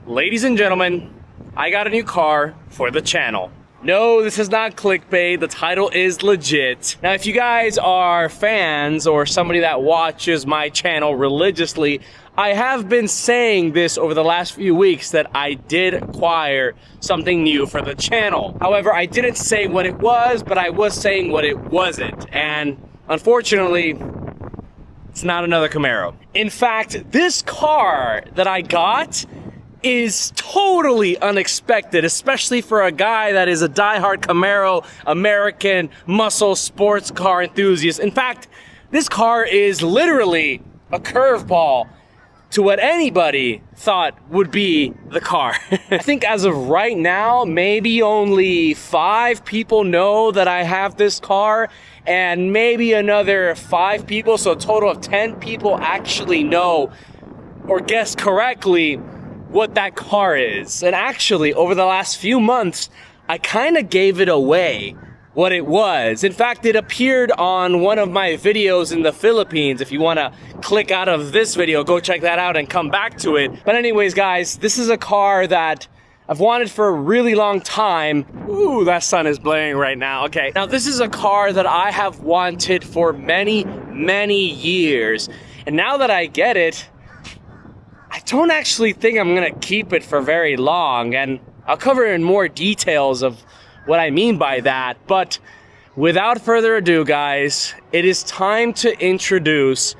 Ladies and gentlemen, I got a new car for the channel. No, this is not clickbait. The title is legit. Now, if you guys are fans or somebody that watches my channel religiously, I have been saying this over the last few weeks that I did acquire something new for the channel. However, I didn't say what it was, but I was saying what it wasn't. And unfortunately, it's not another Camaro. In fact, this car that I got is totally unexpected, especially for a guy that is a diehard Camaro American muscle sports car enthusiast. In fact, this car is literally a curveball to what anybody thought would be the car. I think as of right now, maybe only 5 people know that I have this car, and maybe another 5 people, so a total of 10 people actually know or guess correctly what that car is. And actually, over the last few months, I kind of gave it away what it was. In fact, it appeared on one of my videos in the Philippines. If you want to click out of this video, go check that out and come back to it. But anyways, guys, this is a car that I've wanted for a really long time. Ooh, that sun is blaring right now. Okay, now this is a car that I have wanted for many, many years. And now that I get it, I don't actually think I'm gonna keep it for very long, and I'll cover in more details of what I mean by that. But without further ado, guys, it is time to introduce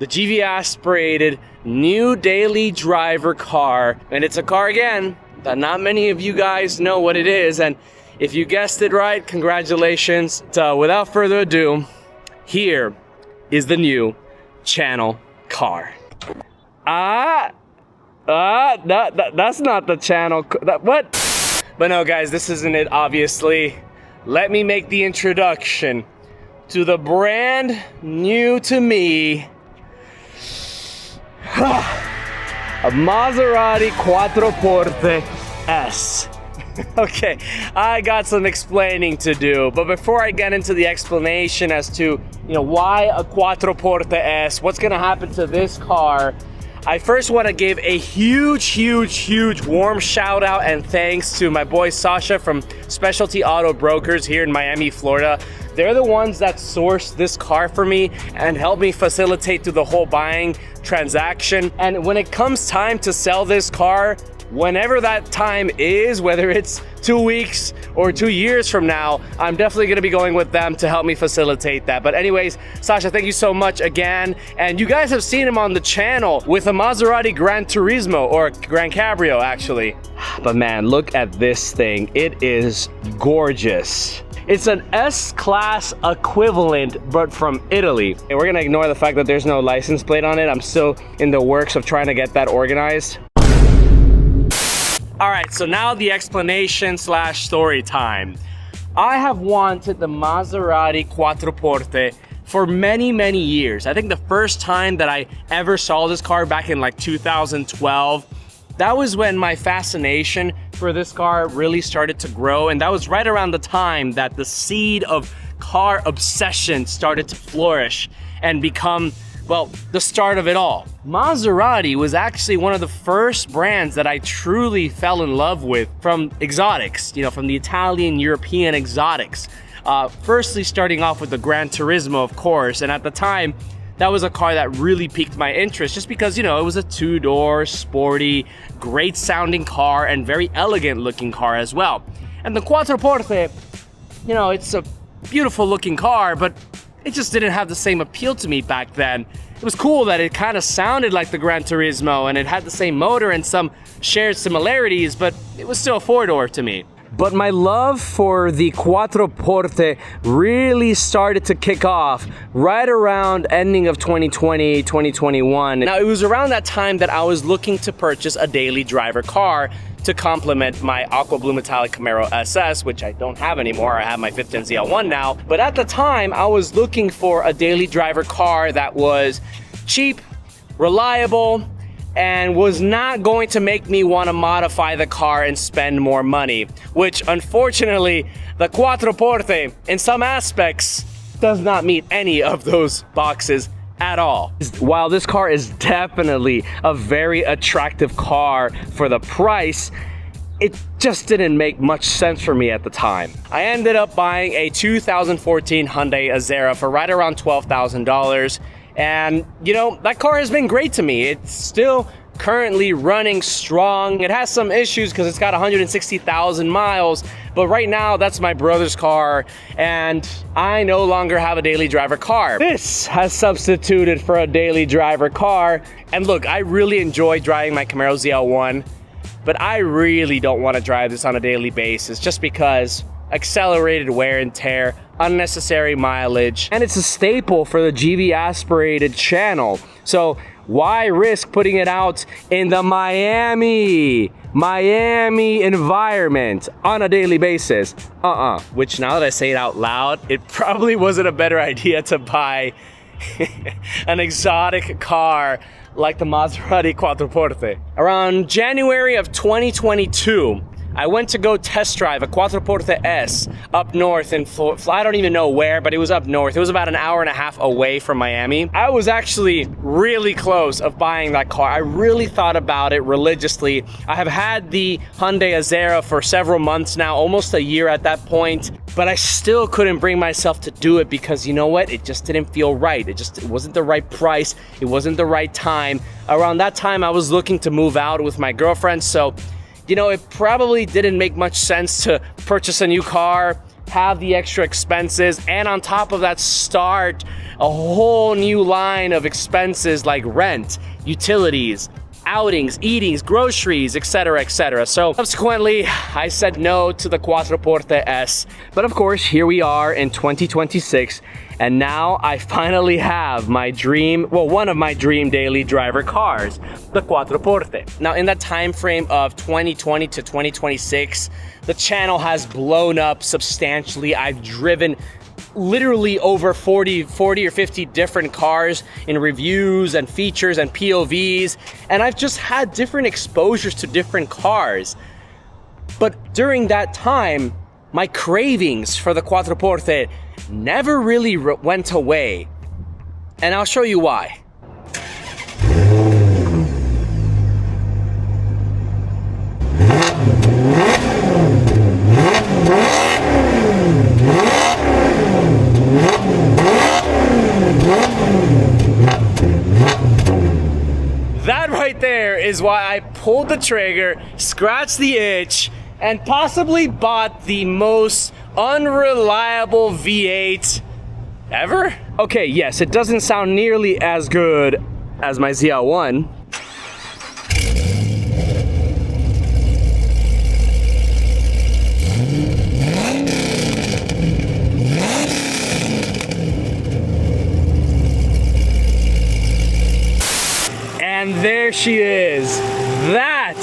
the GV Aspirated new daily driver car. And it's a car, again, that not many of you guys know what it is. And if you guessed it right, congratulations. So without further ado, here is the new channel car. That's not the channel. What? But no, guys, this isn't it, obviously. Let me make the introduction to the brand new to me, a Maserati Quattroporte S. Okay, I got some explaining to do, but before I get into the explanation as to, why a Quattroporte S, what's gonna happen to this car, I first want to give a huge warm shout out and thanks to my boy Sasha from Speciality Auto Brokers here in Miami, Florida. They're the ones that sourced this car for me and helped me facilitate through the whole buying transaction. And when it comes time to sell this car, whenever that time is, whether it's 2 weeks or 2 years from now, I'm definitely gonna be going with them to help me facilitate that. But anyways, Sasha, thank you so much again. And you guys have seen him on the channel with a Maserati Gran Turismo, or Gran Cabrio actually. But man, look at this thing. It is gorgeous. It's an S-Class equivalent, but from Italy. And we're gonna ignore the fact that there's no license plate on it. I'm still in the works of trying to get that organized. All right, so now the explanation / story time. I have wanted the Maserati Quattroporte for many years. I think the first time that I ever saw this car back in like 2012, that was when my fascination for this car really started to grow. And that was right around the time that the seed of car obsession started to flourish and become, well, the start of it all. Maserati was actually one of the first brands that I truly fell in love with from exotics, from the Italian, European exotics. Firstly, starting off with the Gran Turismo, of course, and at the time, that was a car that really piqued my interest just because, it was a 2-door, sporty, great sounding car and very elegant looking car as well. And the Quattroporte, it's a beautiful looking car, but it just didn't have the same appeal to me back then. It was cool that it kind of sounded like the Gran Turismo and it had the same motor and some shared similarities, but it was still a 4-door to me. But my love for the Quattroporte really started to kick off right around ending of 2020, 2021. Now, it was around that time that I was looking to purchase a daily driver car to complement my aqua blue metallic Camaro SS, which I don't have anymore. I have my 5th Gen ZL1 now. But at the time, I was looking for a daily driver car that was cheap, reliable, and was not going to make me want to modify the car and spend more money, which unfortunately, the Quattroporte, in some aspects, does not meet any of those boxes at all. While this car is definitely a very attractive car for the price, it just didn't make much sense for me at the time. I ended up buying a 2014 Hyundai Azera for right around $12,000. And you know, that car has been great to me. It's still currently running strong. It has some issues because it's got 160,000 miles, but right now that's my brother's car and I no longer have a daily driver car. This has substituted for a daily driver car. And look, I really enjoy driving my Camaro ZL1, but I really don't want to drive this on a daily basis just because accelerated wear and tear, unnecessary mileage, and it's a staple for the GV Aspirated channel. So why risk putting it out in the Miami environment on a daily basis? Which, now that I say it out loud, it probably wasn't a better idea to buy an exotic car like the Maserati Quattroporte. Around January of 2022, I went to go test drive a Quattroporte S up north in Florida. I don't even know where, but it was up north. It was about an hour and a half away from Miami. I was actually really close of buying that car. I really thought about it religiously. I have had the Hyundai Azera for several months now, almost a year at that point, but I still couldn't bring myself to do it because, you know what? It just didn't feel right. It wasn't the right price. It wasn't the right time. Around that time, I was looking to move out with my girlfriend, so you know, it probably didn't make much sense to purchase a new car, have the extra expenses, and on top of that, start a whole new line of expenses like rent, utilities, outings, eatings, groceries, etc., etc. So subsequently, I said no to the Quattroporte S. But of course, here we are in 2026, and now I finally have my dream, well, one of my dream daily driver cars, the Quattroporte. Now, in that time frame of 2020 to 2026, the channel has blown up substantially. I've driven literally over 40 or 50 different cars in reviews and features and POVs, and I've just had different exposures to different cars. But during that time, my cravings for the Quattroporte never really went away, and I'll show you why. That right there is why I pulled the trigger, scratched the itch, and possibly bought the most unreliable V8 ever? Okay, yes, it doesn't sound nearly as good as my ZL1. And there she is. That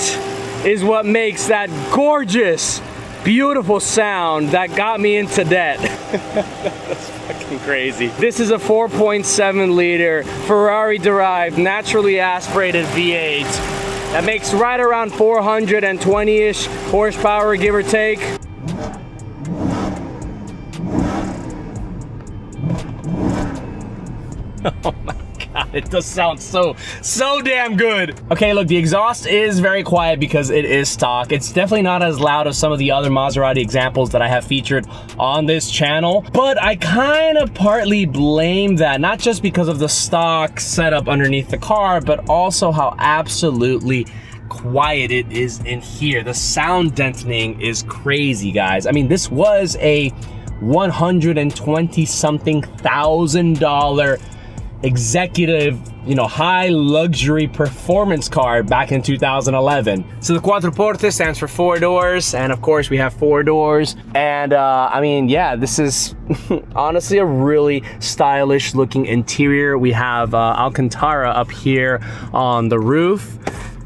is what makes that gorgeous, beautiful sound that got me into debt. That's fucking crazy. This is a 4.7 liter Ferrari derived, naturally aspirated V8 that makes right around 420-ish horsepower, give or take. Oh my God, it does sound so damn good. Okay, look, the exhaust is very quiet because it is stock. It's definitely not as loud as some of the other Maserati examples that I have featured on this channel, but I kind of partly blame that, not just because of the stock setup underneath the car, but also how absolutely quiet it is in here. The sound deadening is crazy, guys. I mean, this was a $120-something thousand executive, you know, high luxury performance car back in 2011. So the Quattroporte stands for 4 doors, and of course we have 4 doors. And I mean, yeah, this is honestly a really stylish looking interior. We have Alcantara up here on the roof,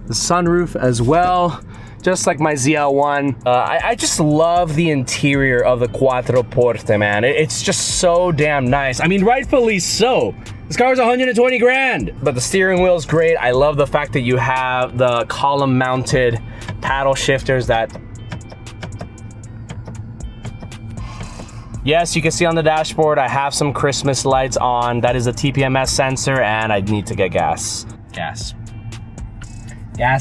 the sunroof as well, just like my ZL1. I just love the interior of the Quattroporte, man. It's just so damn nice. I mean, rightfully so. This car's 120 grand, but the steering wheel is great. I love the fact that you have the column mounted paddle shifters that Yes, you can see on the dashboard, I have some Christmas lights on. That is a TPMS sensor, and I need to get gas. Gas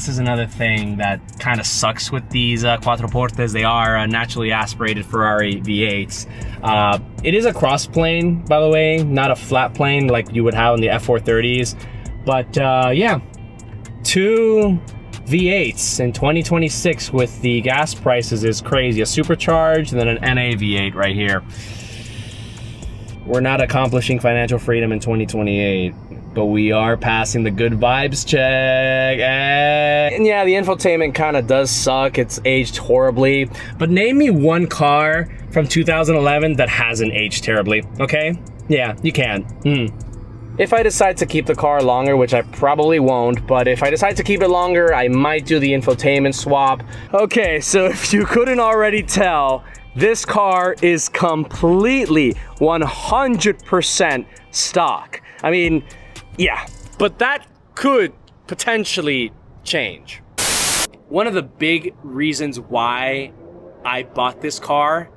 is another thing that kind of sucks with these Quattroportes. They are naturally aspirated Ferrari V8s. It is a cross plane, by the way, not a flat plane like you would have on the F430s. But yeah, 2 V8s in 2026 with the gas prices is crazy. A supercharged and then an NA V8 right here. We're not accomplishing financial freedom in 2028. But we are passing the good vibes check. And yeah, the infotainment kind of does suck. It's aged horribly. But name me one car from 2011 that hasn't aged terribly, okay? Yeah, you can. If I decide to keep the car longer, which I probably won't, but if I decide to keep it longer, I might do the infotainment swap. Okay, so if you couldn't already tell, this car is completely 100% stock. I mean, yeah, but that could potentially change. One of the big reasons why I bought this car,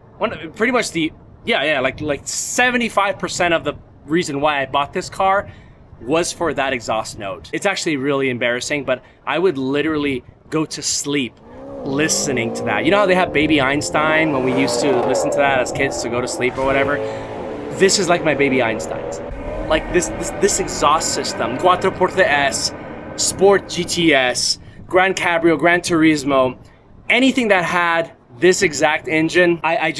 pretty much like 75% of the reason why I bought this car was for that exhaust note. It's actually really embarrassing, but I would literally go to sleep listening to that. You know how they have Baby Einstein when we used to listen to that as kids to go to sleep or whatever? This is like my Baby Einstein's. Like this exhaust system, Quattroporte S, Sport GTS, Gran Cabrio, Gran Turismo, anything that had this exact engine, I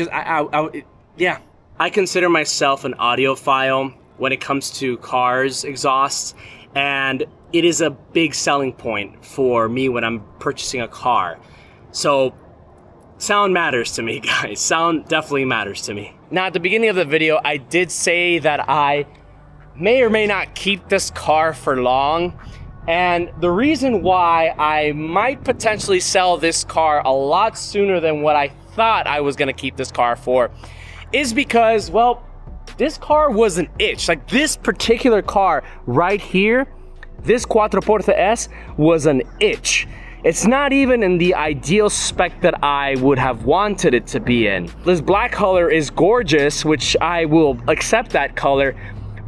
consider myself an audiophile when it comes to cars exhausts, and it is a big selling point for me when I'm purchasing a car. So sound matters to me, guys. Sound definitely matters to me. Now, at the beginning of the video, I did say that I may or may not keep this car for long, and the reason why I might potentially sell this car a lot sooner than what I thought I was gonna keep this car for is because, well, this car was an itch. Like this particular car right here, this Quattroporte S was an itch. It's not even in the ideal spec that I would have wanted it to be in. This black color is gorgeous, which I will accept that color,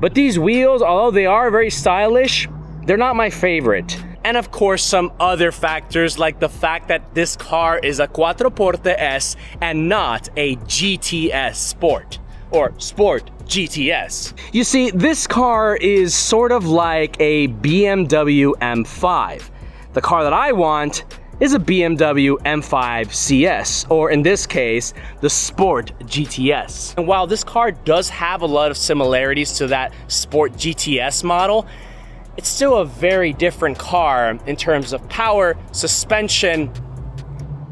but these wheels, although they are very stylish, they're not my favorite. And of course, some other factors like the fact that this car is a Quattroporte S and not a GTS Sport or Sport GTS. You see, this car is sort of like a BMW M5. The car that I want is a BMW M5 CS, or in this case, the Sport GTS. And while this car does have a lot of similarities to that Sport GTS model, it's still a very different car in terms of power, suspension,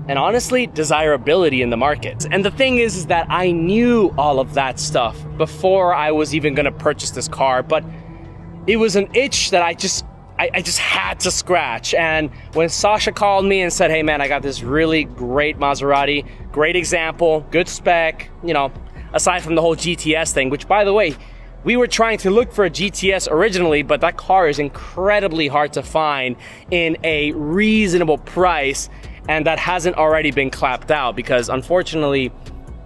and honestly, desirability in the market. And the thing is that I knew all of that stuff before I was even gonna purchase this car, but it was an itch that I just had to scratch. And when Sasha called me and said, hey man, I got this really great Maserati, great example, good spec, you know, aside from the whole GTS thing, which by the way, we were trying to look for a GTS originally, but that car is incredibly hard to find in a reasonable price, and that hasn't already been clapped out because unfortunately,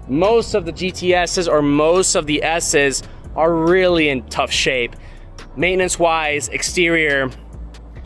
most of the GTSs or most of the S's are really in tough shape. Maintenance-wise, exterior,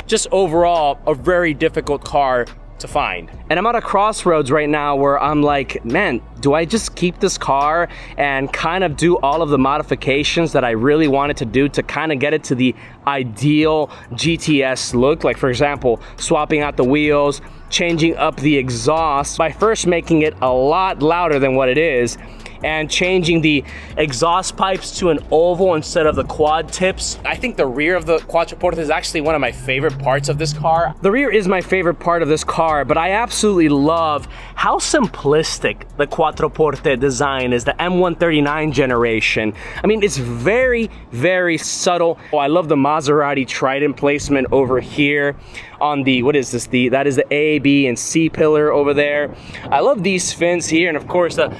just overall, a very difficult car to find. And I'm at a crossroads right now where I'm like, man, do I just keep this car and kind of do all of the modifications that I really wanted to do to kind of get it to the ideal GTS look? Like for example, swapping out the wheels, changing up the exhaust by first making it a lot louder than what it is, and changing the exhaust pipes to an oval instead of the quad tips. I think the rear of the Quattroporte is actually one of my favorite parts of this car. The rear is my favorite part of this car, but I absolutely love how simplistic the Quattroporte design is, the M139 generation. I mean, it's very, very subtle. Oh, I love the Maserati trident placement over here on the, what is this? That is the A, B, and C pillar over there. I love these fins here, and of course the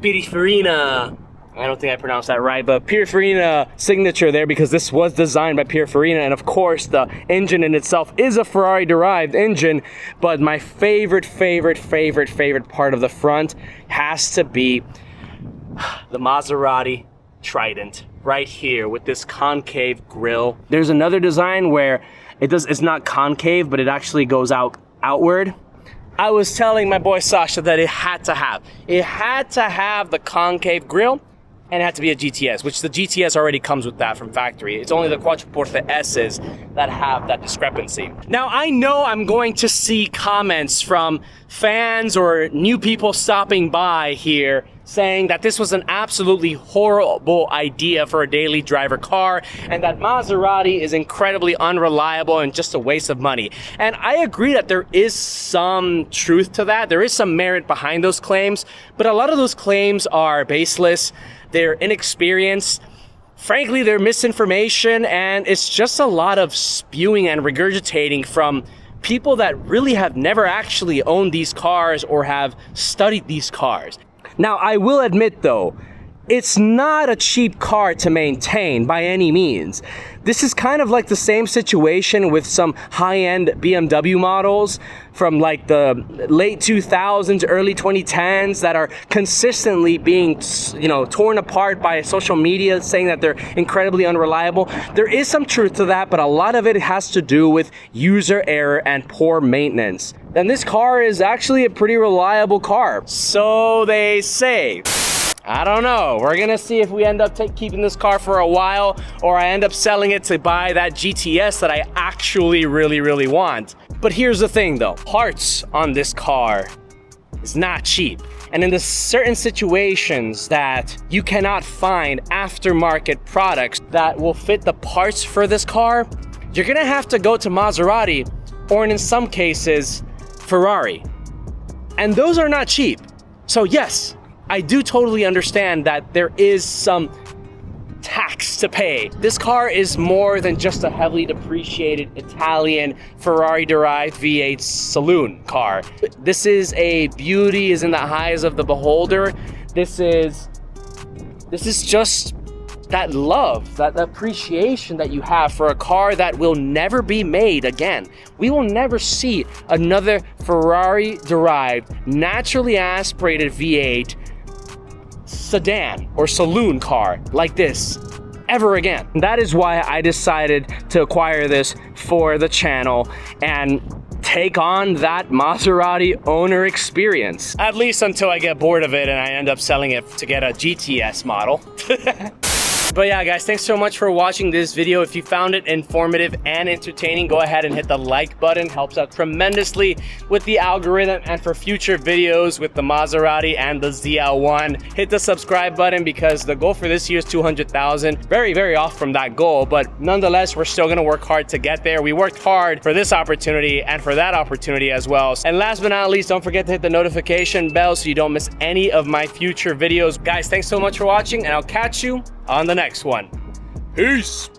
Pininfarina, I don't think I pronounced that right, but Pininfarina signature there because this was designed by Pininfarina, and of course the engine in itself is a Ferrari derived engine, but my favorite part of the front has to be The Maserati Trident right here with this concave grille. There's another design where it's not concave, but it actually goes outward. I was telling my boy Sasha that it had to have the concave grille, and it had to be a GTS, which the GTS already comes with that from factory. It's only the Quattroporte S's that have that discrepancy. Now, I know I'm going to see comments from fans or new people stopping by here saying that this was an absolutely horrible idea for a daily driver car, and that Maserati is incredibly unreliable and just a waste of money. And I agree that there is some truth to that. There is some merit behind those claims, but a lot of those claims are baseless. They're inexperienced. Frankly, they're misinformation, and it's just a lot of spewing and regurgitating from people that really have never actually owned these cars or have studied these cars. Now, I will admit though, it's not a cheap car to maintain by any means. This is kind of like the same situation with some high-end BMW models from like the late 2000s, early 2010s that are consistently being, torn apart by social media saying that they're incredibly unreliable. There is some truth to that, but a lot of it has to do with user error and poor maintenance. And this car is actually a pretty reliable car. So they say. I don't know. We're gonna see if we end up keeping this car for a while, or I end up selling it to buy that GTS that I actually really want. But here's the thing though, parts on this car is not cheap. And in the certain situations that you cannot find aftermarket products that will fit the parts for this car, you're gonna have to go to Maserati, or in some cases, Ferrari. And those are not cheap. So yes, I do totally understand that there is some tax to pay. This car is more than just a heavily depreciated Italian Ferrari-derived V8 saloon car. This is a beauty, is in the eyes of the beholder. This is just that love, that appreciation that you have for a car that will never be made again. We will never see another Ferrari-derived, naturally aspirated V8 sedan or saloon car like this ever again. That is why I decided to acquire this for the channel and take on that Maserati owner experience. At least until I get bored of it and I end up selling it to get a GTS model. But yeah, guys, thanks so much for watching this video. If you found it informative and entertaining, go ahead and hit the like button. Helps out tremendously with the algorithm and for future videos with the Maserati and the ZL1. Hit the subscribe button because the goal for this year is 200,000. Very off from that goal, but nonetheless, we're still gonna work hard to get there. We worked hard for this opportunity and for that opportunity as well. And last but not least, don't forget to hit the notification bell so you don't miss any of my future videos. Guys, thanks so much for watching, and I'll catch you on the next one. Peace.